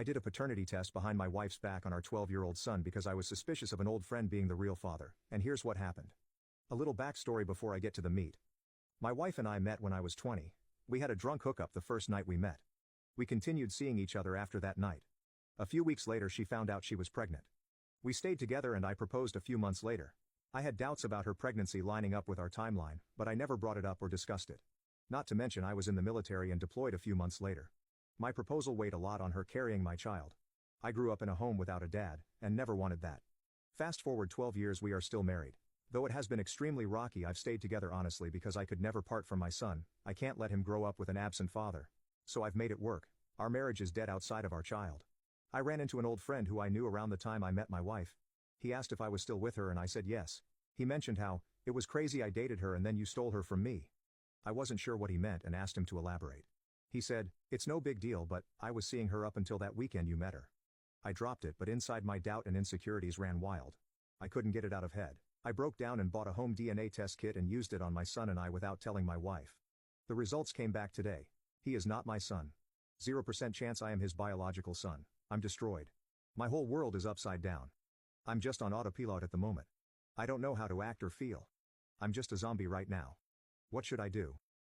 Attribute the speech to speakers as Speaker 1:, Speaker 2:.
Speaker 1: I did a paternity test behind my wife's back on our 12-year-old son because I was suspicious of an old friend being the real father, and here's what happened. A little backstory before I get to the meat. My wife and I met when I was 20. We had a drunk hookup the first night we met. We continued seeing each other after that night. A few weeks later she found out she was pregnant. We stayed together and I proposed a few months later. I had doubts about her pregnancy lining up with our timeline, but I never brought it up or discussed it. Not to mention I was in the military and deployed a few months later. My proposal weighed a lot on her carrying my child. I grew up in a home without a dad, and never wanted that. Fast forward 12 years, we are still married. Though it has been extremely rocky, I've stayed together honestly because I could never part from my son. I can't let him grow up with an absent father. So I've made it work. Our marriage is dead outside of our child. I ran into an old friend who I knew around the time I met my wife. He asked if I was still with her and I said yes. He mentioned how, it was crazy I dated her and then you stole her from me. I wasn't sure what he meant and asked him to elaborate. He said, it's no big deal, but I was seeing her up until that weekend you met her. I dropped it, but inside my doubt and insecurities ran wild. I couldn't get it out of head. I broke down and bought a home DNA test kit and used it on my son and I without telling my wife. The results came back today. He is not my son. 0% chance I am his biological son. I'm destroyed. My whole world is upside down. I'm just on autopilot at the moment. I don't know how to act or feel. I'm just a zombie right now. What should I do?